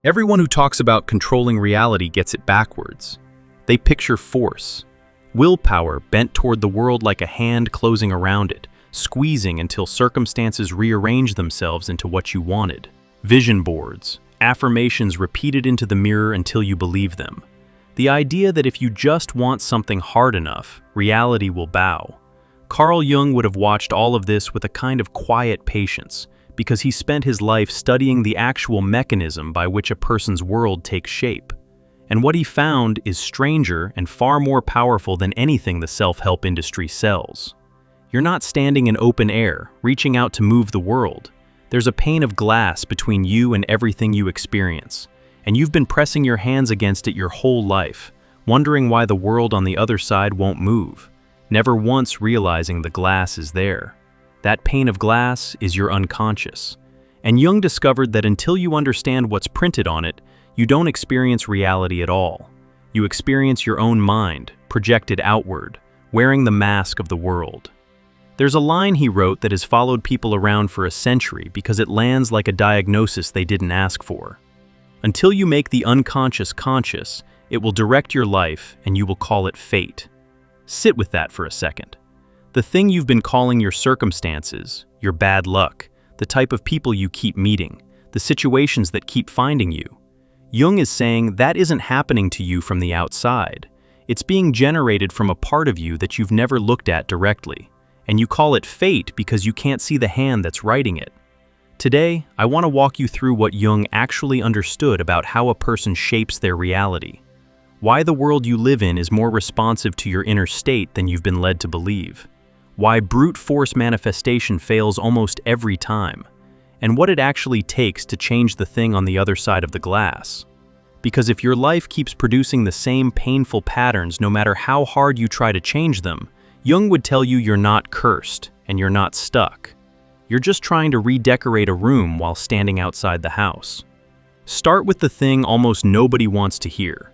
Everyone who talks about controlling reality gets it backwards. They picture force, willpower bent toward the world like a hand closing around it, squeezing until circumstances rearrange themselves into what you wanted. Vision boards, affirmations repeated into the mirror until you believe them. The idea that if you just want something hard enough, reality will bow. Carl Jung would have watched all of this with a kind of quiet patience, because he spent his life studying the actual mechanism by which a person's world takes shape. And what he found is stranger and far more powerful than anything the self-help industry sells. You're not standing in open air, reaching out to move the world. There's a pane of glass between you and everything you experience, and you've been pressing your hands against it your whole life, wondering why the world on the other side won't move, never once realizing the glass is there. That pane of glass is your unconscious. And Jung discovered that until you understand what's printed on it, you don't experience reality at all. You experience your own mind, projected outward, wearing the mask of the world. There's a line he wrote that has followed people around for a century because it lands like a diagnosis they didn't ask for. Until you make the unconscious conscious, it will direct your life and you will call it fate. Sit with that for a second. The thing you've been calling your circumstances, your bad luck, the type of people you keep meeting, the situations that keep finding you. Jung is saying that isn't happening to you from the outside. It's being generated from a part of you that you've never looked at directly. And you call it fate because you can't see the hand that's writing it. Today, I want to walk you through what Jung actually understood about how a person shapes their reality. Why the world you live in is more responsive to your inner state than you've been led to believe. Why brute force manifestation fails almost every time, and what it actually takes to change the thing on the other side of the glass. Because if your life keeps producing the same painful patterns no matter how hard you try to change them, Jung would tell you you're not cursed and you're not stuck. You're just trying to redecorate a room while standing outside the house. Start with the thing almost nobody wants to hear.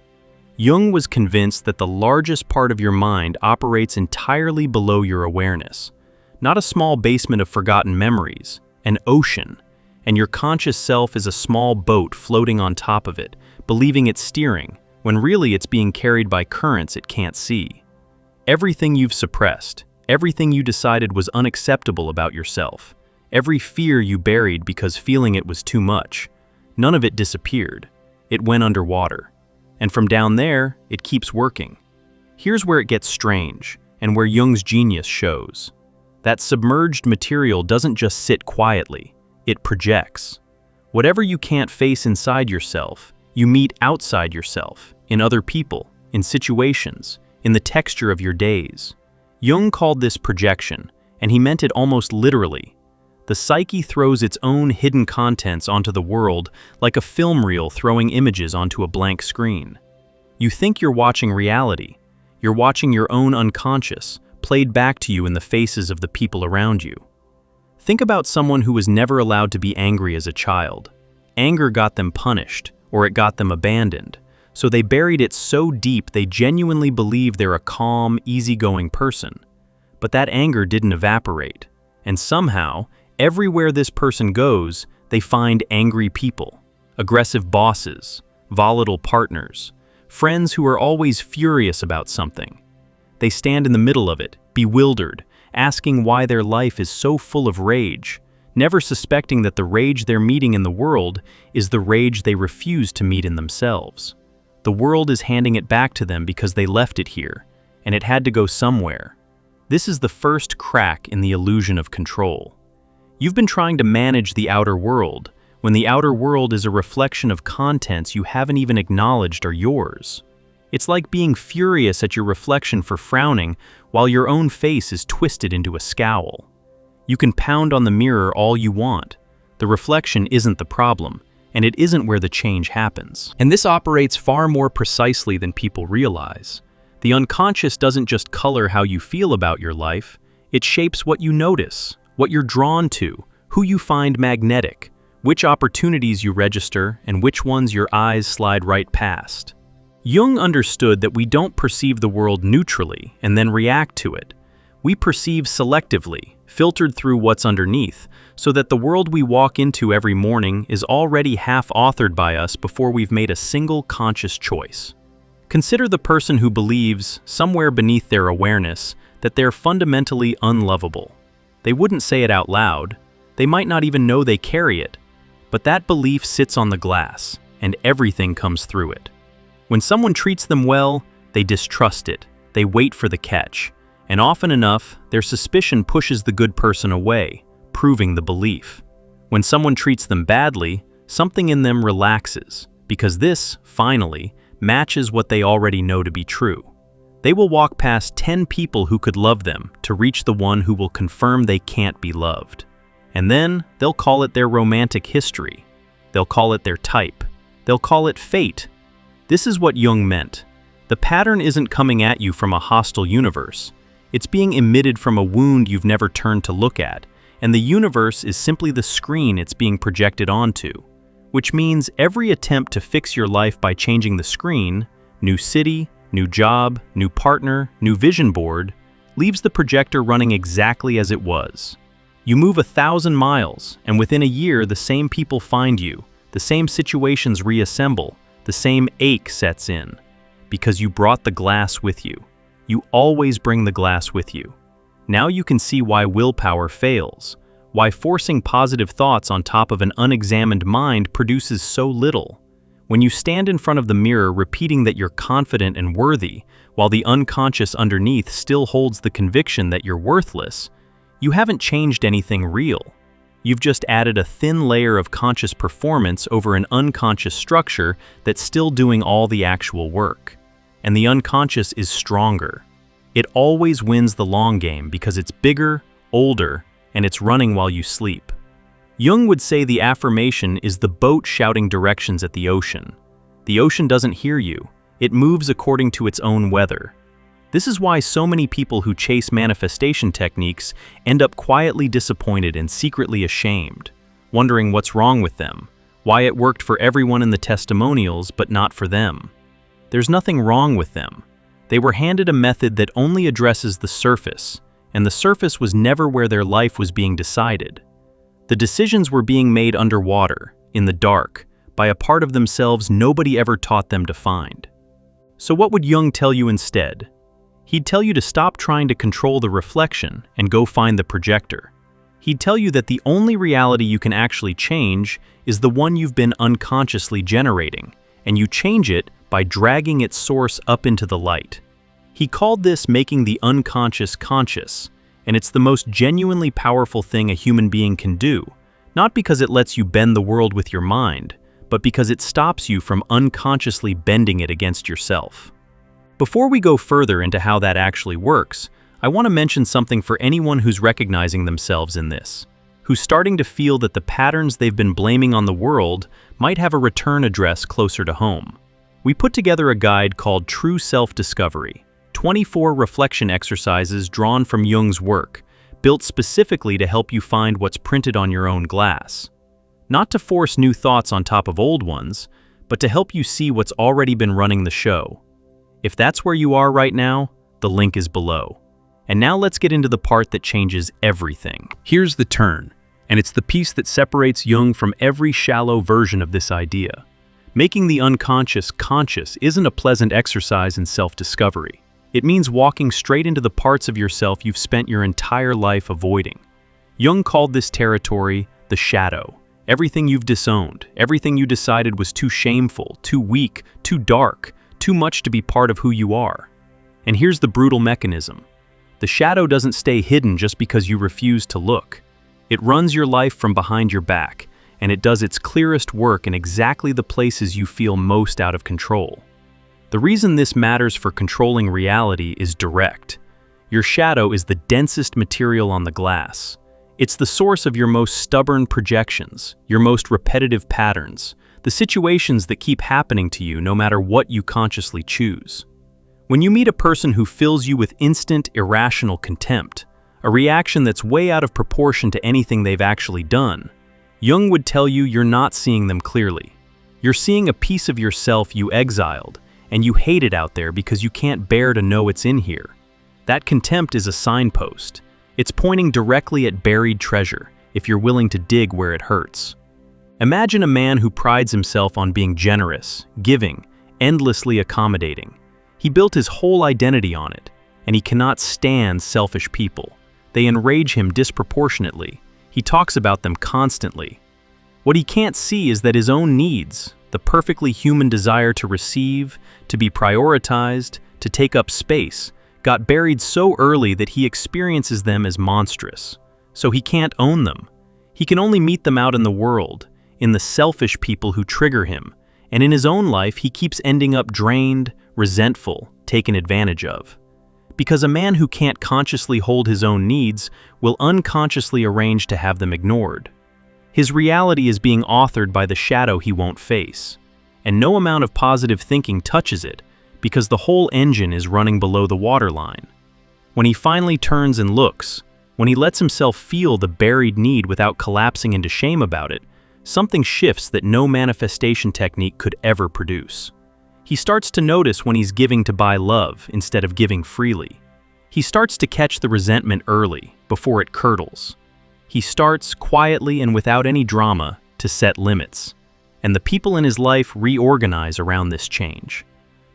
Jung was convinced that the largest part of your mind operates entirely below your awareness. Not a small basement of forgotten memories, an ocean, and your conscious self is a small boat floating on top of it, believing it's steering, when really it's being carried by currents it can't see. Everything you've suppressed, everything you decided was unacceptable about yourself, every fear you buried because feeling it was too much, none of it disappeared. It went underwater. And from down there, it keeps working. Here's where it gets strange, and where Jung's genius shows. That submerged material doesn't just sit quietly, it projects. Whatever you can't face inside yourself, you meet outside yourself, in other people, in situations, in the texture of your days. Jung called this projection, and he meant it almost literally. The psyche throws its own hidden contents onto the world like a film reel throwing images onto a blank screen. You think you're watching reality. You're watching your own unconscious, played back to you in the faces of the people around you. Think about someone who was never allowed to be angry as a child. Anger got them punished, or it got them abandoned, so they buried it so deep they genuinely believe they're a calm, easygoing person. But that anger didn't evaporate, and somehow, everywhere this person goes, they find angry people, aggressive bosses, volatile partners, friends who are always furious about something. They stand in the middle of it, bewildered, asking why their life is so full of rage, never suspecting that the rage they're meeting in the world is the rage they refuse to meet in themselves. The world is handing it back to them because they left it here, and it had to go somewhere. This is the first crack in the illusion of control. You've been trying to manage the outer world, when the outer world is a reflection of contents you haven't even acknowledged are yours. It's like being furious at your reflection for frowning while your own face is twisted into a scowl. You can pound on the mirror all you want. The reflection isn't the problem, and it isn't where the change happens. And this operates far more precisely than people realize. The unconscious doesn't just color how you feel about your life, it shapes what you notice, what you're drawn to, who you find magnetic, which opportunities you register, and which ones your eyes slide right past. Jung understood that we don't perceive the world neutrally and then react to it. We perceive selectively, filtered through what's underneath, so that the world we walk into every morning is already half-authored by us before we've made a single conscious choice. Consider the person who believes, somewhere beneath their awareness, that they're fundamentally unlovable. They wouldn't say it out loud. They might not even know they carry it. But that belief sits on the glass, and everything comes through it. When someone treats them well, they distrust it. They wait for the catch. And often enough, their suspicion pushes the good person away, proving the belief. When someone treats them badly, something in them relaxes, because this, finally, matches what they already know to be true. They will walk past 10 people who could love them to reach the one who will confirm they can't be loved. And then they'll call it their romantic history. They'll call it their type. They'll call it fate. This is what Jung meant. The pattern isn't coming at you from a hostile universe. It's being emitted from a wound you've never turned to look at, and the universe is simply the screen it's being projected onto. Which means every attempt to fix your life by changing the screen, new city, new job, new partner, new vision board, leaves the projector running exactly as it was. You move 1,000 miles, and within a year the same people find you, the same situations reassemble, the same ache sets in. Because you brought the glass with you. You always bring the glass with you. Now you can see why willpower fails, why forcing positive thoughts on top of an unexamined mind produces so little. When you stand in front of the mirror repeating that you're confident and worthy, while the unconscious underneath still holds the conviction that you're worthless, you haven't changed anything real. You've just added a thin layer of conscious performance over an unconscious structure that's still doing all the actual work. And the unconscious is stronger. It always wins the long game because it's bigger, older, and it's running while you sleep. Jung would say the affirmation is the boat shouting directions at the ocean. The ocean doesn't hear you. It moves according to its own weather. This is why so many people who chase manifestation techniques end up quietly disappointed and secretly ashamed, wondering what's wrong with them, why it worked for everyone in the testimonials but not for them. There's nothing wrong with them. They were handed a method that only addresses the surface, and the surface was never where their life was being decided. The decisions were being made underwater, in the dark, by a part of themselves nobody ever taught them to find. So what would Jung tell you instead? He'd tell you to stop trying to control the reflection and go find the projector. He'd tell you that the only reality you can actually change is the one you've been unconsciously generating, and you change it by dragging its source up into the light. He called this making the unconscious conscious, and it's the most genuinely powerful thing a human being can do, not because it lets you bend the world with your mind, but because it stops you from unconsciously bending it against yourself. Before we go further into how that actually works, I want to mention something for anyone who's recognizing themselves in this, who's starting to feel that the patterns they've been blaming on the world might have a return address closer to home. We put together a guide called True Self-Discovery, 24 reflection exercises drawn from Jung's work, built specifically to help you find what's printed on your own glass. Not to force new thoughts on top of old ones, but to help you see what's already been running the show. If that's where you are right now, the link is below. And now let's get into the part that changes everything. Here's the turn, and it's the piece that separates Jung from every shallow version of this idea. Making the unconscious conscious isn't a pleasant exercise in self-discovery. It means walking straight into the parts of yourself you've spent your entire life avoiding. Jung called this territory the shadow. Everything you've disowned, everything you decided was too shameful, too weak, too dark, too much to be part of who you are. And here's the brutal mechanism. The shadow doesn't stay hidden just because you refuse to look. It runs your life from behind your back, and it does its clearest work in exactly the places you feel most out of control. The reason this matters for controlling reality is direct. Your shadow is the densest material on the glass. It's the source of your most stubborn projections, your most repetitive patterns, the situations that keep happening to you no matter what you consciously choose. When you meet a person who fills you with instant, irrational contempt, a reaction that's way out of proportion to anything they've actually done, Jung would tell you you're not seeing them clearly. You're seeing a piece of yourself you exiled, and you hate it out there because you can't bear to know it's in here. That contempt is a signpost. It's pointing directly at buried treasure, if you're willing to dig where it hurts. Imagine a man who prides himself on being generous, giving, endlessly accommodating. He built his whole identity on it, and he cannot stand selfish people. They enrage him disproportionately. He talks about them constantly. What he can't see is that his own needs, the perfectly human desire to receive, to be prioritized, to take up space, got buried so early that he experiences them as monstrous. So he can't own them. He can only meet them out in the world, in the selfish people who trigger him, and in his own life he keeps ending up drained, resentful, taken advantage of. Because a man who can't consciously hold his own needs will unconsciously arrange to have them ignored. His reality is being authored by the shadow he won't face, and no amount of positive thinking touches it because the whole engine is running below the waterline. When he finally turns and looks, when he lets himself feel the buried need without collapsing into shame about it, something shifts that no manifestation technique could ever produce. He starts to notice when he's giving to buy love instead of giving freely. He starts to catch the resentment early, before it curdles. He starts, quietly and without any drama, to set limits. And the people in his life reorganize around this change.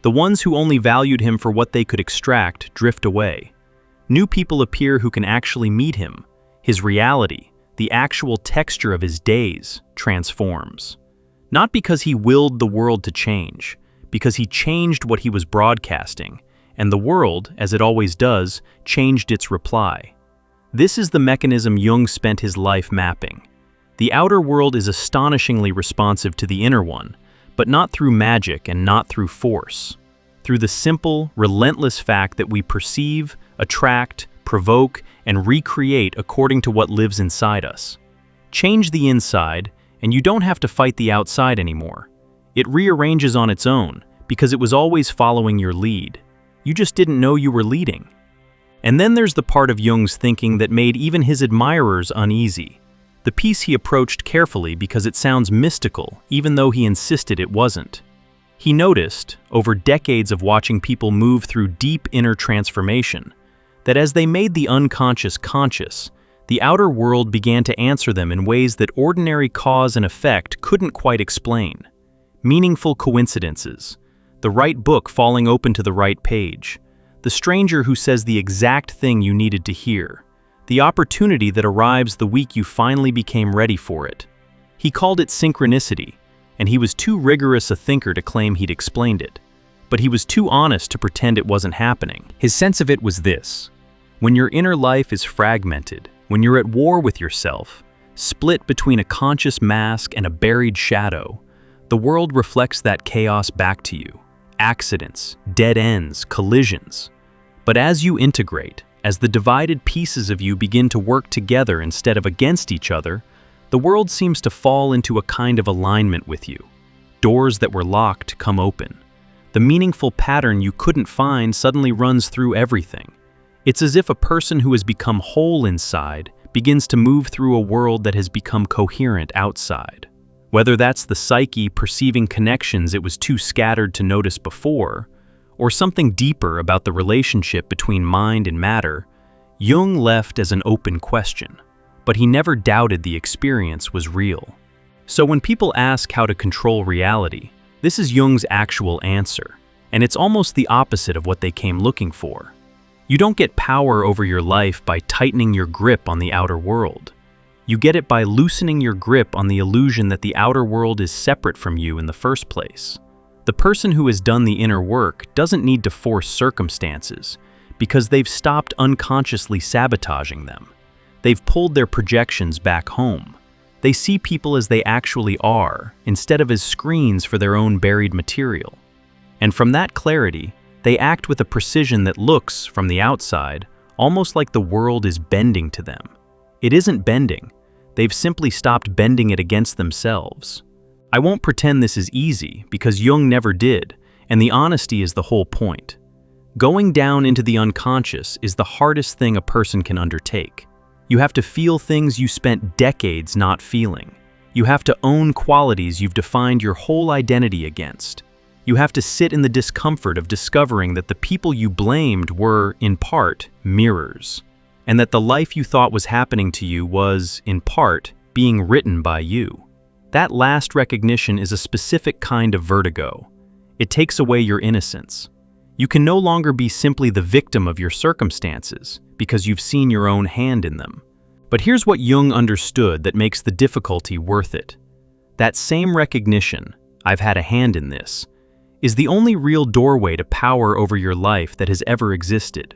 The ones who only valued him for what they could extract drift away. New people appear who can actually meet him. His reality, the actual texture of his days, transforms. Not because he willed the world to change, because he changed what he was broadcasting, and the world, as it always does, changed its reply. This is the mechanism Jung spent his life mapping. The outer world is astonishingly responsive to the inner one, but not through magic and not through force. Through the simple, relentless fact that we perceive, attract, provoke, and recreate according to what lives inside us. Change the inside, and you don't have to fight the outside anymore. It rearranges on its own, because it was always following your lead. You just didn't know you were leading. And then there's the part of Jung's thinking that made even his admirers uneasy. The piece he approached carefully because it sounds mystical, even though he insisted it wasn't. He noticed, over decades of watching people move through deep inner transformation, that as they made the unconscious conscious, the outer world began to answer them in ways that ordinary cause and effect couldn't quite explain. Meaningful coincidences, the right book falling open to the right page, the stranger who says the exact thing you needed to hear, the opportunity that arrives the week you finally became ready for it. He called it synchronicity, and he was too rigorous a thinker to claim he'd explained it. But he was too honest to pretend it wasn't happening. His sense of it was this: when your inner life is fragmented, when you're at war with yourself, split between a conscious mask and a buried shadow, the world reflects that chaos back to you. Accidents, dead ends, collisions. But as you integrate, as the divided pieces of you begin to work together instead of against each other, the world seems to fall into a kind of alignment with you. Doors that were locked come open. The meaningful pattern you couldn't find suddenly runs through everything. It's as if a person who has become whole inside begins to move through a world that has become coherent outside. Whether that's the psyche perceiving connections it was too scattered to notice before, or something deeper about the relationship between mind and matter, Jung left as an open question. But he never doubted the experience was real. So when people ask how to control reality, this is Jung's actual answer, and it's almost the opposite of what they came looking for. You don't get power over your life by tightening your grip on the outer world. You get it by loosening your grip on the illusion that the outer world is separate from you in the first place. The person who has done the inner work doesn't need to force circumstances, because they've stopped unconsciously sabotaging them. They've pulled their projections back home. They see people as they actually are, instead of as screens for their own buried material. And from that clarity, they act with a precision that looks, from the outside, almost like the world is bending to them. It isn't bending. They've simply stopped bending it against themselves. I won't pretend this is easy, because Jung never did, and the honesty is the whole point. Going down into the unconscious is the hardest thing a person can undertake. You have to feel things you spent decades not feeling. You have to own qualities you've defined your whole identity against. You have to sit in the discomfort of discovering that the people you blamed were, in part, mirrors. and that the life you thought was happening to you was, in part, being written by you. That last recognition is a specific kind of vertigo. It takes away your innocence. You can no longer be simply the victim of your circumstances because you've seen your own hand in them. But here's what Jung understood that makes the difficulty worth it. That same recognition, I've had a hand in this, is the only real doorway to power over your life that has ever existed.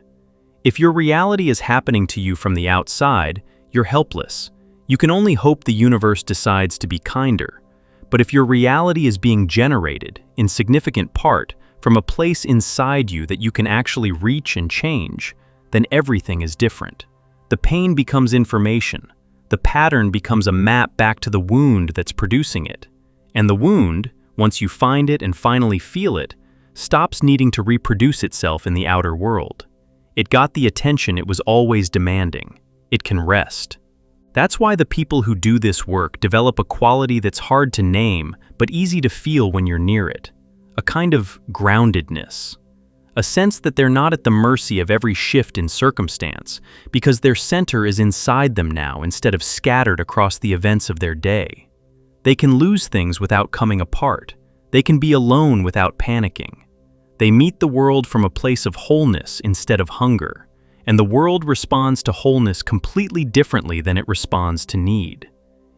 If your reality is happening to you from the outside, you're helpless. You can only hope the universe decides to be kinder. But if your reality is being generated, in significant part, from a place inside you that you can actually reach and change, then everything is different. The pain becomes information. The pattern becomes a map back to the wound that's producing it. And the wound, once you find it and finally feel it, stops needing to reproduce itself in the outer world. It got the attention it was always demanding. It can rest. That's why the people who do this work develop a quality that's hard to name but easy to feel when you're near it. A kind of groundedness. A sense that they're not at the mercy of every shift in circumstance because their center is inside them now instead of scattered across the events of their day. They can lose things without coming apart. They can be alone without panicking. They meet the world from a place of wholeness instead of hunger, and the world responds to wholeness completely differently than it responds to need.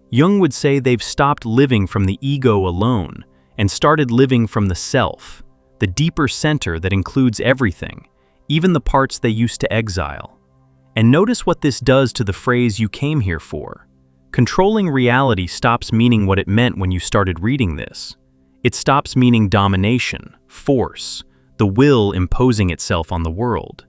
Jung would say they've stopped living from the ego alone and started living from the self, the deeper center that includes everything, even the parts they used to exile. And notice what this does to the phrase you came here for. Controlling reality stops meaning what it meant when you started reading this. It stops meaning domination, force, the will imposing itself on the world.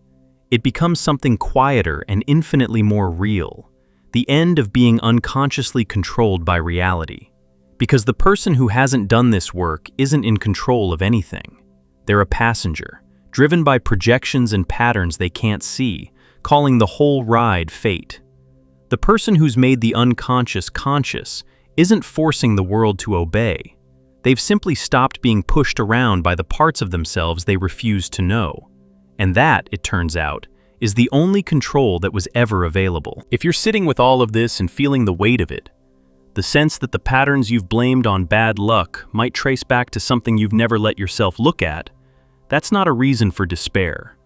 It becomes something quieter and infinitely more real, the end of being unconsciously controlled by reality. Because the person who hasn't done this work isn't in control of anything. They're a passenger, driven by projections and patterns they can't see, calling the whole ride fate. The person who's made the unconscious conscious isn't forcing the world to obey. They've simply stopped being pushed around by the parts of themselves they refuse to know. And that, it turns out, is the only control that was ever available. If you're sitting with all of this and feeling the weight of it, the sense that the patterns you've blamed on bad luck might trace back to something you've never let yourself look at, that's not a reason for despair.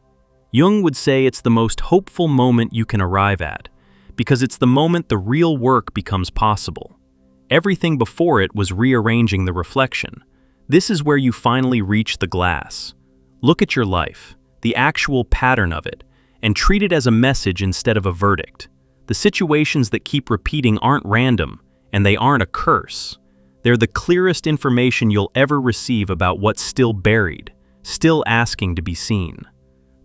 Jung would say it's the most hopeful moment you can arrive at, because it's the moment the real work becomes possible. Everything before it was rearranging the reflection. This is where you finally reach the glass. Look at your life, the actual pattern of it, and treat it as a message instead of a verdict. The situations that keep repeating aren't random, and they aren't a curse. They're the clearest information you'll ever receive about what's still buried, still asking to be seen.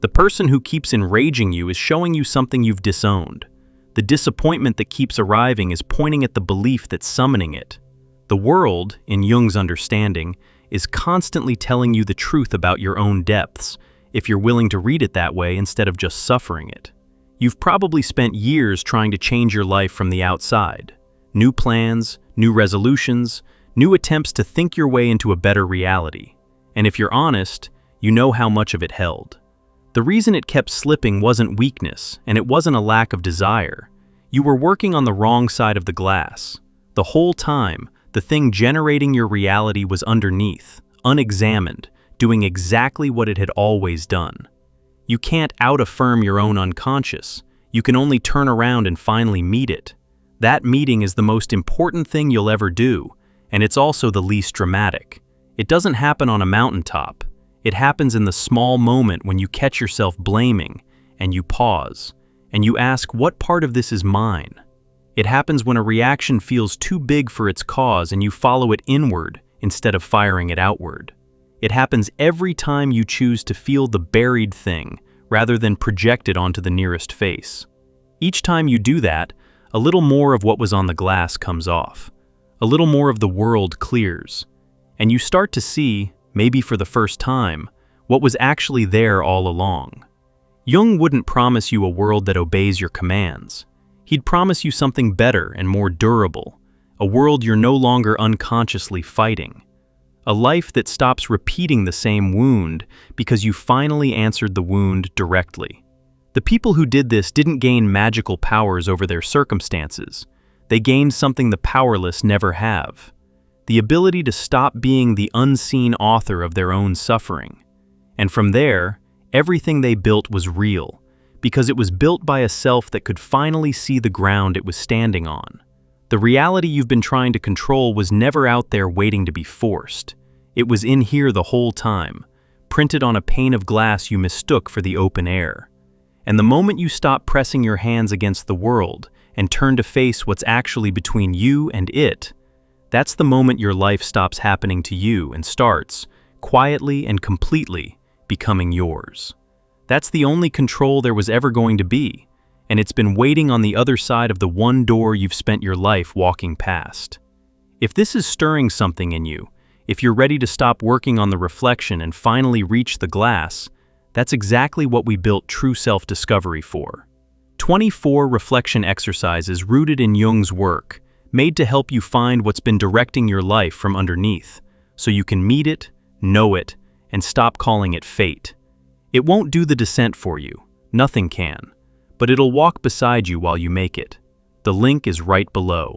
The person who keeps enraging you is showing you something you've disowned. The disappointment that keeps arriving is pointing at the belief that's summoning it. The world, in Jung's understanding, is constantly telling you the truth about your own depths, if you're willing to read it that way instead of just suffering it. You've probably spent years trying to change your life from the outside. New plans, new resolutions, new attempts to think your way into a better reality. And if you're honest, you know how much of it held. The reason it kept slipping wasn't weakness, and it wasn't a lack of desire. You were working on the wrong side of the glass. The whole time, the thing generating your reality was underneath, unexamined, doing exactly what it had always done. You can't out-affirm your own unconscious. You can only turn around and finally meet it. That meeting is the most important thing you'll ever do, and it's also the least dramatic. It doesn't happen on a mountaintop. It happens in the small moment when you catch yourself blaming, and you pause, and you ask, what part of this is mine? It happens when a reaction feels too big for its cause and you follow it inward instead of firing it outward. It happens every time you choose to feel the buried thing rather than project it onto the nearest face. Each time you do that, a little more of what was on the glass comes off. A little more of the world clears. And you start to see, maybe for the first time, what was actually there all along. Jung wouldn't promise you a world that obeys your commands. He'd promise you something better and more durable, a world you're no longer unconsciously fighting. A life that stops repeating the same wound because you finally answered the wound directly. The people who did this didn't gain magical powers over their circumstances. They gained something the powerless never have: the ability to stop being the unseen author of their own suffering. And from there, everything they built was real, because it was built by a self that could finally see the ground it was standing on. The reality you've been trying to control was never out there waiting to be forced. It was in here the whole time, printed on a pane of glass you mistook for the open air. And the moment you stop pressing your hands against the world and turn to face what's actually between you and it, that's the moment your life stops happening to you and starts, quietly and completely, becoming yours. That's the only control there was ever going to be, and it's been waiting on the other side of the one door you've spent your life walking past. If this is stirring something in you, if you're ready to stop working on the reflection and finally reach the glass, that's exactly what we built true self-discovery for. 24 reflection exercises rooted in Jung's work, made to help you find what's been directing your life from underneath, so you can meet it, know it, and stop calling it fate. It won't do the descent for you, nothing can, but it'll walk beside you while you make it. The link is right below.